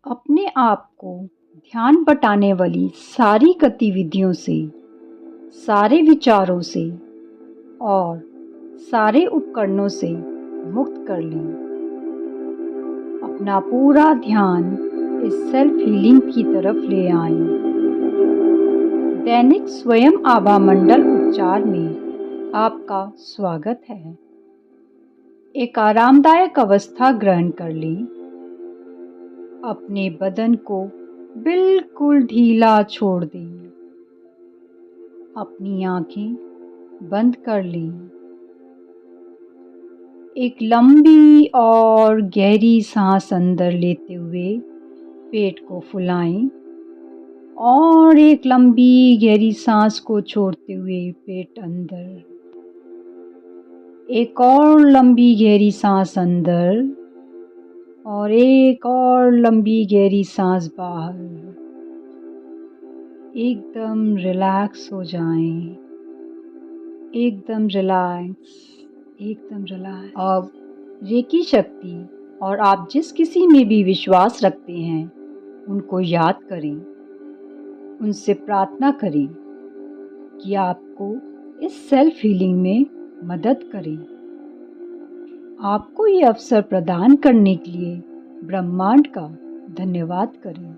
अपने आप को ध्यान बटाने वाली सारी गतिविधियों से, सारे विचारों से और सारे उपकरणों से मुक्त कर लें। अपना पूरा ध्यान इस सेल्फ हीलिंग की तरफ ले आएं। दैनिक स्वयं आभा मंडल उपचार में आपका स्वागत है। एक आरामदायक अवस्था ग्रहण कर लें। अपने बदन को बिल्कुल ढीला छोड़ दें। अपनी आंखें बंद कर लें। एक लंबी और गहरी सांस अंदर लेते हुए पेट को फुलाएं और एक लंबी गहरी सांस को छोड़ते हुए पेट अंदर। एक और लंबी गहरी सांस अंदर और एक और लंबी गहरी सांस बाहर। एकदम रिलैक्स हो जाएं। एकदम रिलैक्स, एकदम रिलैक्स। अब रेकी शक्ति और आप जिस किसी में भी विश्वास रखते हैं उनको याद करें। उनसे प्रार्थना करें कि आपको इस सेल्फ हीलिंग में मदद करें। आपको ये अवसर प्रदान करने के लिए ब्रह्मांड का धन्यवाद करें।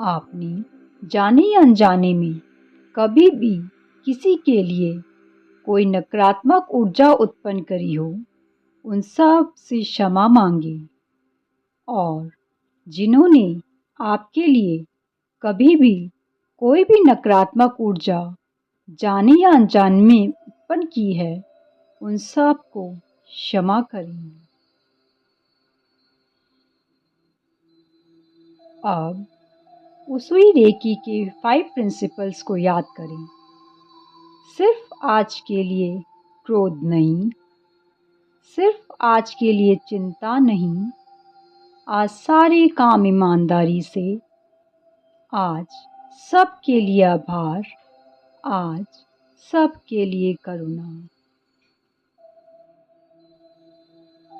आपने जाने या अनजाने में कभी भी किसी के लिए कोई नकारात्मक ऊर्जा उत्पन्न करी हो, उन सब से क्षमा मांगे। और जिन्होंने आपके लिए कभी भी कोई भी नकारात्मक ऊर्जा जाने या अनजाने में उत्पन्न की है, उन सब को क्षमा करें। अब उसूई रेकी के 5 प्रिंसिपल्स को याद करें। सिर्फ आज के लिए क्रोध नहीं, सिर्फ आज के लिए चिंता नहीं, आज सारे काम ईमानदारी से, आज सबके लिए आभार, आज सबके लिए करुणा।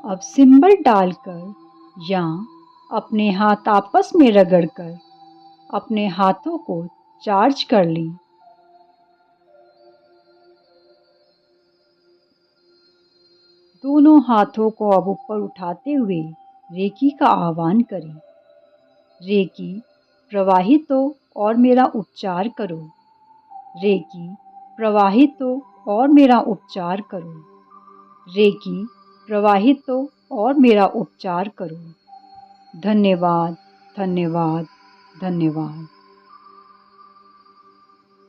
अब सिंबल डालकर या अपने हाथ आपस में रगड़कर अपने हाथों को चार्ज कर लें। दोनों हाथों को अब ऊपर उठाते हुए रेकी का आह्वान करें। रेकी प्रवाहित हो और मेरा उपचार करो। रेकी प्रवाहित हो और मेरा उपचार करो। रेकी प्रवाहित हो और मेरा उपचार करो। धन्यवाद, धन्यवाद, धन्यवाद।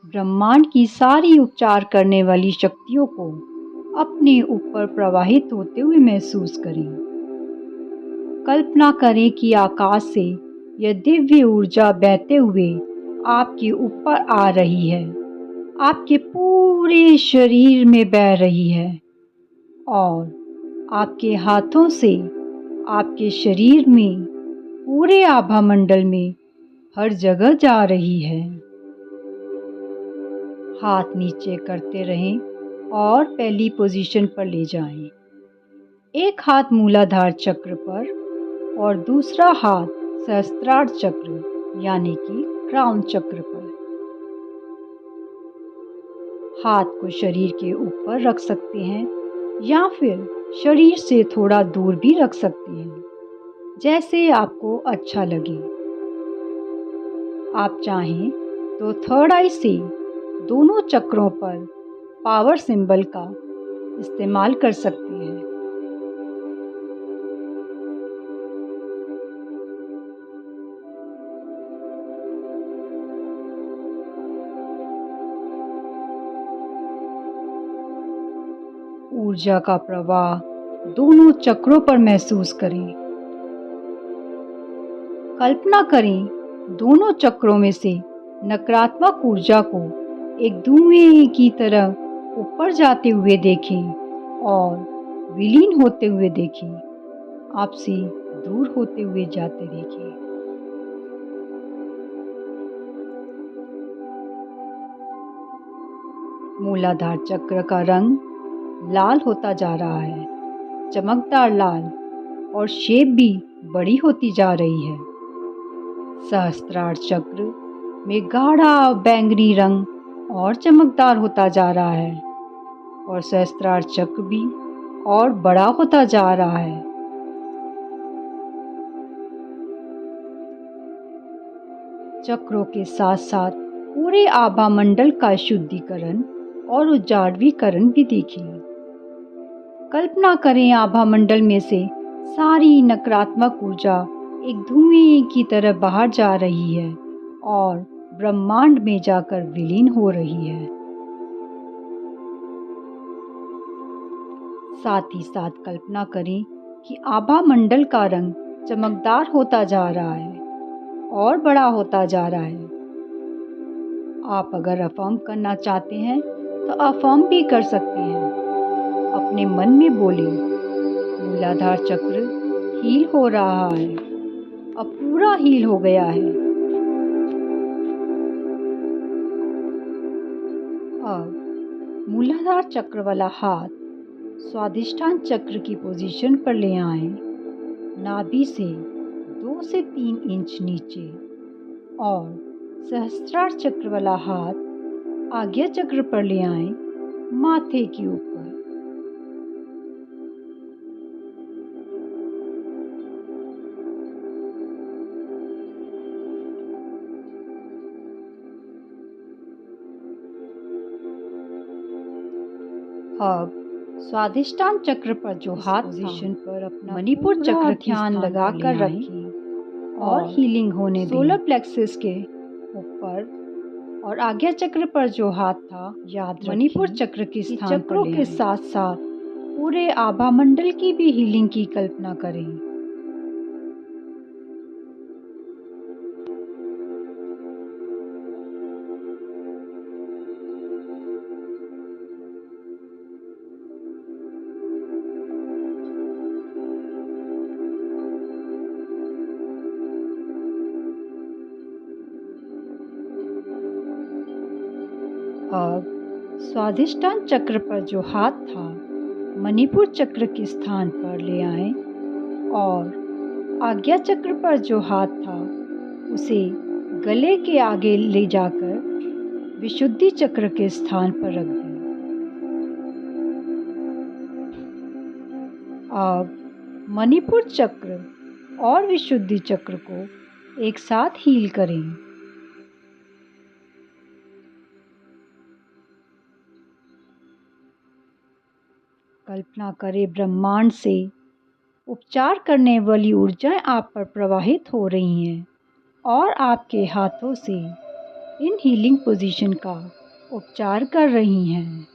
ब्रह्मांड की सारी उपचार करने वाली शक्तियों को अपने ऊपर प्रवाहित होते हुए महसूस करें। कल्पना करें कि आकाश से यह दिव्य ऊर्जा बहते हुए आपके ऊपर आ रही है, आपके पूरे शरीर में बह रही है और आपके हाथों से आपके शरीर में, पूरे आभा मंडल में हर जगह जा रही है। हाथ नीचे करते रहें और पहली पोजीशन पर ले जाएं। एक हाथ मूलाधार चक्र पर और दूसरा हाथ सहस्त्रार चक्र यानी कि क्राउन चक्र पर। हाथ को शरीर के ऊपर रख सकते हैं या फिर शरीर से थोड़ा दूर भी रख सकते हैं, जैसे आपको अच्छा लगे। आप चाहें तो थर्ड आई से दोनों चक्रों पर पावर सिंबल का इस्तेमाल कर सकते हैं। ऊर्जा का प्रवाह दोनों चक्रों पर महसूस करें। कल्पना करें दोनों चक्रों में से नकारात्मक ऊर्जा को एक धुएं की तरह ऊपर जाते हुए देखें और विलीन होते हुए देखें, आपसे दूर होते हुए जाते देखें। मूलाधार चक्र का रंग लाल होता जा रहा है, चमकदार लाल, और शेप भी बड़ी होती जा रही है। सहस्त्रार चक्र में गाढ़ा बैंगनी रंग और चमकदार होता जा रहा है और सहस्त्रार चक्र भी और बड़ा होता जा रहा है। चक्रों के साथ साथ पूरे आभा मंडल का शुद्धिकरण और उजाड़वीकरण भी देखिए। कल्पना करें आभा मंडल में से सारी नकारात्मक ऊर्जा एक धुएं की तरह बाहर जा रही है और ब्रह्मांड में जाकर विलीन हो रही है। साथ ही साथ कल्पना करें कि आभा मंडल का रंग चमकदार होता जा रहा है और बड़ा होता जा रहा है। आप अगर अफर्म करना चाहते हैं तो अफर्म भी कर सकते हैं। अपने मन में बोले, मूलाधार चक्र हील हो रहा है, अब पूरा हील हो गया है। अब मूलाधार चक्र वाला हाथ स्वादिष्ठान चक्र की पोजीशन पर ले आए, नाभि से 2 से 3 इंच नीचे, और सहस्त्रार चक्र वाला हाथ आज्ञा चक्र पर ले आए, माथे के ऊपर। अब स्वादिष्ठान चक्र पर जो हाथ पोजीशन पर अपना मणिपुर चक्र ध्यान लगाकर रखें और हीलिंग होने दें। सोलर प्लेक्सस के ऊपर और आज्ञा चक्र पर जो हाथ था, याद मणिपुर चक्र के स्थान चक्रों के साथ साथ पूरे आभा मंडल की भी हीलिंग की कल्पना करें। अब स्वादिष्ठान चक्र पर जो हाथ था, मणिपुर चक्र के स्थान पर ले आए और आज्ञा चक्र पर जो हाथ था उसे गले के आगे ले जाकर विशुद्धि चक्र के स्थान पर रख दें। अब मणिपुर चक्र और विशुद्धि चक्र को एक साथ हील करें। कल्पना करें ब्रह्मांड से उपचार करने वाली ऊर्जाएं आप पर प्रवाहित हो रही हैं और आपके हाथों से इन हीलिंग पोजीशन का उपचार कर रही हैं।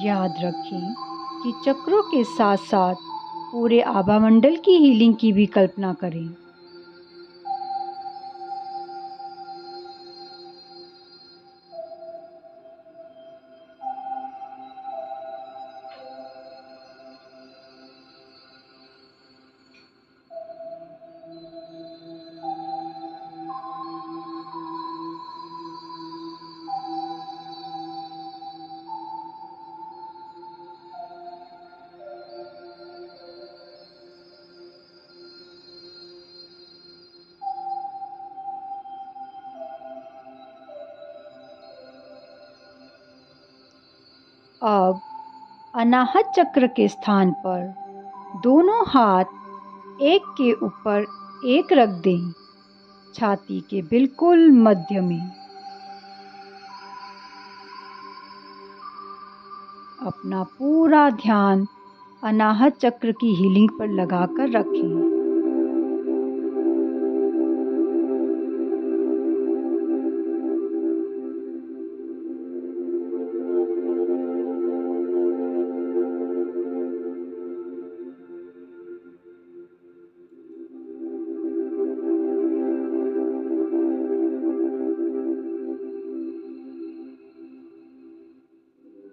याद रखें कि चक्रों के साथ साथ पूरे आभा मंडल की हीलिंग की भी कल्पना करें। अब अनाहत चक्र के स्थान पर दोनों हाथ एक के ऊपर एक रख दें, छाती के बिल्कुल मध्य में। अपना पूरा ध्यान अनाहत चक्र की हीलिंग पर लगाकर रखें।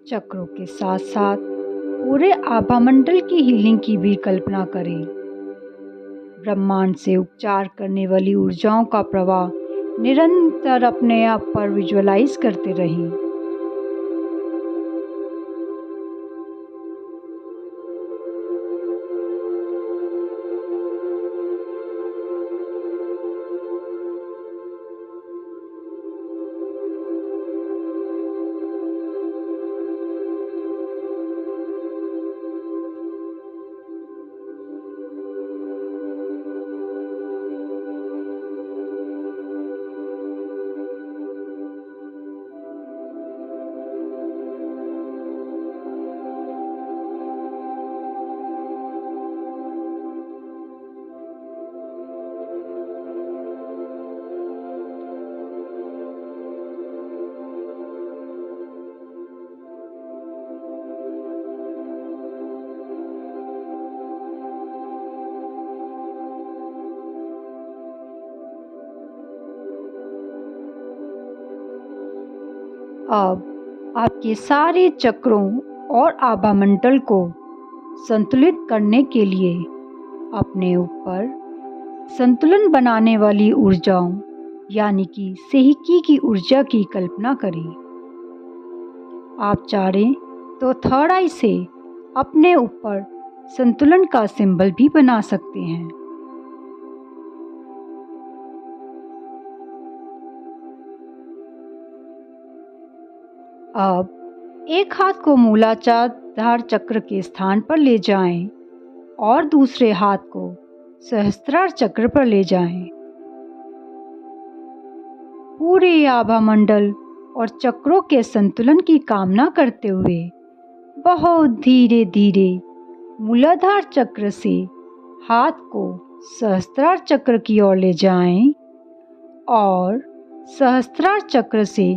चक्रों के साथ साथ पूरे आभा मंडल की हीलिंग की भी कल्पना करें। ब्रह्मांड से उपचार करने वाली ऊर्जाओं का प्रवाह निरंतर अपने आप पर विजुअलाइज करते रहें। अब आपके सारे चक्रों और आभामंडल को संतुलित करने के लिए अपने ऊपर संतुलन बनाने वाली ऊर्जाओं यानी कि सेहिकी की ऊर्जा की कल्पना करें। आप चाहें तो थर्ड आई से अपने ऊपर संतुलन का सिंबल भी बना सकते हैं। अब एक हाथ को मूलाधार चक्र के स्थान पर ले जाएं और दूसरे हाथ को सहस्त्रार चक्र पर ले जाएं। पूरे आभामंडल और चक्रों के संतुलन की कामना करते हुए बहुत धीरे धीरे मूलाधार चक्र से हाथ को सहस्त्रार चक्र की ओर ले जाएं और सहस्त्रार चक्र से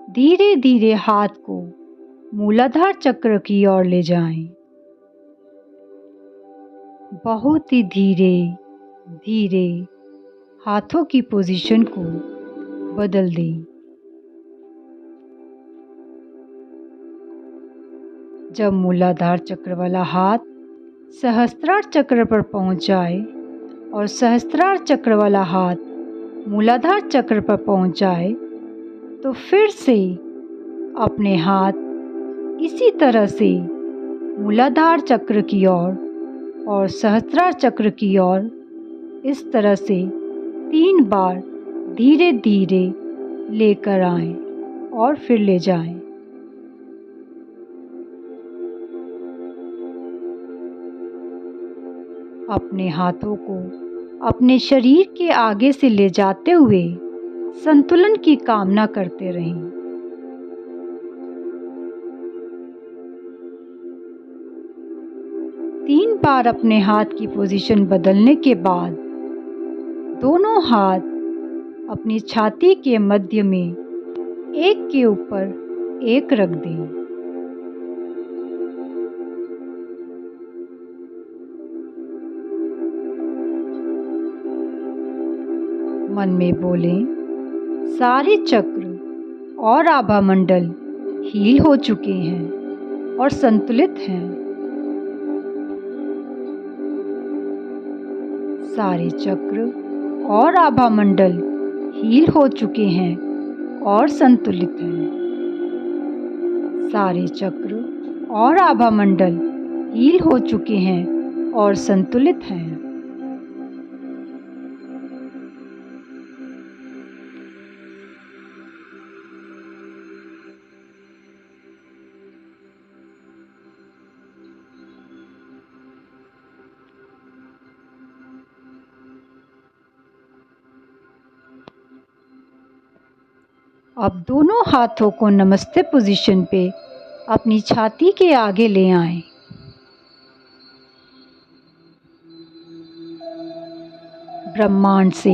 धीरे धीरे हाथ को मूलाधार चक्र की ओर ले जाएं। बहुत ही धीरे धीरे हाथों की पोजीशन को बदल दें। जब मूलाधार चक्र वाला हाथ सहस्त्रार चक्र पर पहुंच जाए और सहस्त्रार चक्र वाला हाथ मूलाधार चक्र पर पहुंच जाए तो फिर से अपने हाथ इसी तरह से मूलाधार चक्र की ओर और सहस्त्रार चक्र की ओर इस तरह से 3 बार धीरे धीरे लेकर आएं और फिर ले जाएं। अपने हाथों को अपने शरीर के आगे से ले जाते हुए संतुलन की कामना करते रहें। तीन बार अपने हाथ की पोजीशन बदलने के बाद दोनों हाथ अपनी छाती के मध्य में एक के ऊपर एक रख दें। मन में बोलें, सारे चक्र और आभामंडल हील हो चुके हैं और संतुलित हैं। सारे चक्र और आभामंडल हील हो चुके हैं और संतुलित हैं। सारे चक्र और आभामंडल हील हो चुके हैं और संतुलित हैं। अब दोनों हाथों को नमस्ते पोजीशन पे अपनी छाती के आगे ले आएं। ब्रह्मांड से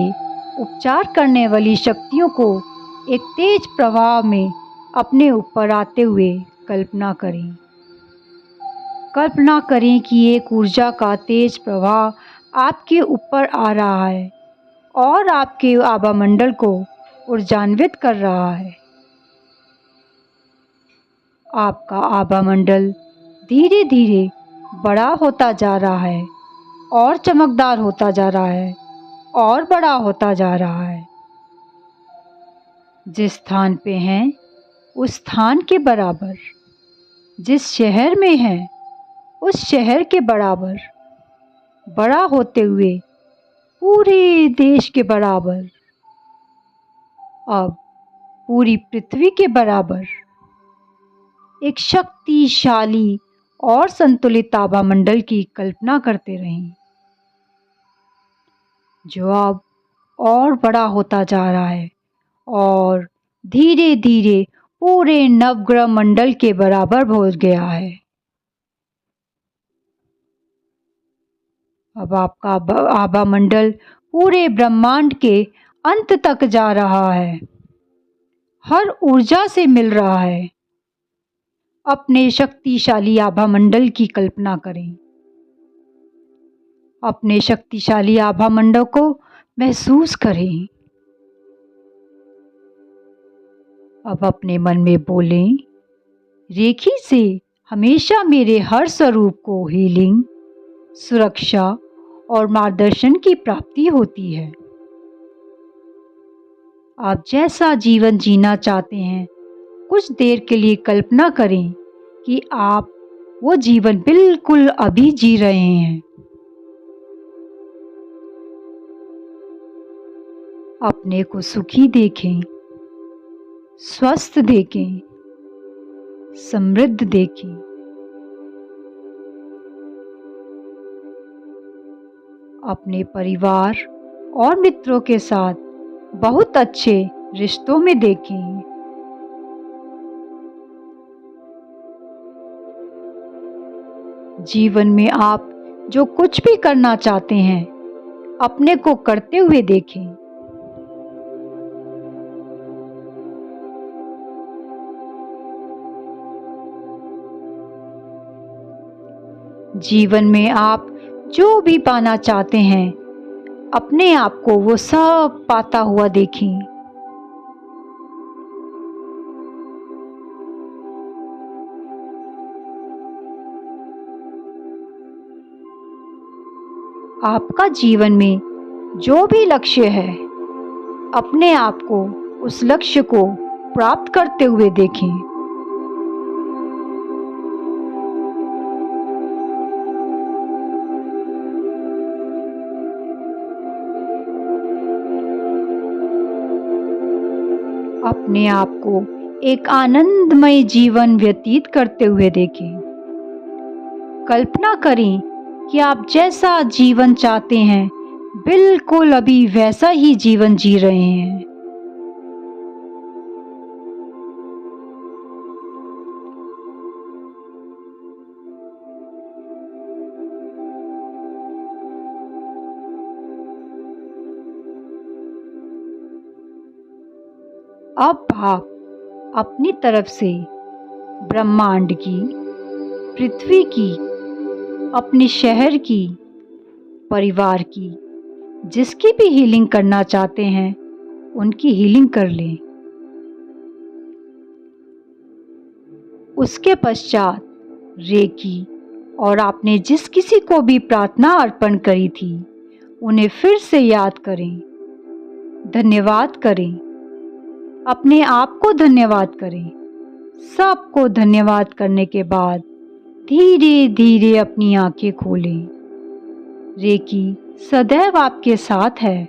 उपचार करने वाली शक्तियों को एक तेज प्रवाह में अपने ऊपर आते हुए कल्पना करें। कल्पना करें कि एक ऊर्जा का तेज प्रवाह आपके ऊपर आ रहा है और आपके आभामंडल को ऊर्जान्वित कर रहा है। आपका आभामंडल धीरे धीरे बड़ा होता जा रहा है और चमकदार होता जा रहा है और बड़ा होता जा रहा है। जिस स्थान पे हैं उस स्थान के बराबर, जिस शहर में हैं उस शहर के बराबर, बड़ा होते हुए पूरे देश के बराबर, अब पूरी पृथ्वी के बराबर एक शक्तिशाली और संतुलित आभामंडल की कल्पना करते रहें, जो अब और बड़ा होता जा रहा है और धीरे धीरे पूरे नवग्रह मंडल के बराबर हो गया है। अब आपका आभामंडल पूरे ब्रह्मांड के अंत तक जा रहा है, हर ऊर्जा से मिल रहा है। अपने शक्तिशाली आभामंडल की कल्पना करें। अपने शक्तिशाली आभामंडल को महसूस करें। अब अपने मन में बोलें, रेकी से हमेशा मेरे हर स्वरूप को हीलिंग, सुरक्षा और मार्गदर्शन की प्राप्ति होती है। आप जैसा जीवन जीना चाहते हैं, कुछ देर के लिए कल्पना करें कि आप वो जीवन बिल्कुल अभी जी रहे हैं। अपने को सुखी देखें, स्वस्थ देखें, समृद्ध देखें। अपने परिवार और मित्रों के साथ बहुत अच्छे रिश्तों में देखें। जीवन में आप जो कुछ भी करना चाहते हैं, अपने को करते हुए देखें। जीवन में आप जो भी पाना चाहते हैं, अपने आप को वो सब पाता हुआ देखें। आपका जीवन में जो भी लक्ष्य है, अपने आप को उस लक्ष्य को प्राप्त करते हुए देखें। अपने आप को एक आनंदमय जीवन व्यतीत करते हुए देखें। कल्पना करें कि आप जैसा जीवन चाहते हैं, बिल्कुल अभी वैसा ही जीवन जी रहे हैं। अब आप अपनी तरफ से ब्रह्मांड की, पृथ्वी की, अपने शहर की, परिवार की, जिसकी भी हीलिंग करना चाहते हैं, उनकी हीलिंग कर लें। उसके पश्चात रेकी और आपने जिस किसी को भी प्रार्थना अर्पण करी थी, उन्हें फिर से याद करें, धन्यवाद करें, अपने आप को धन्यवाद करें। सबको धन्यवाद करने के बाद धीरे धीरे अपनी आंखें खोलें। रेकी सदैव आपके साथ है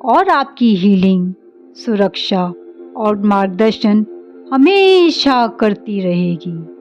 और आपकी हीलिंग, सुरक्षा और मार्गदर्शन हमेशा करती रहेगी।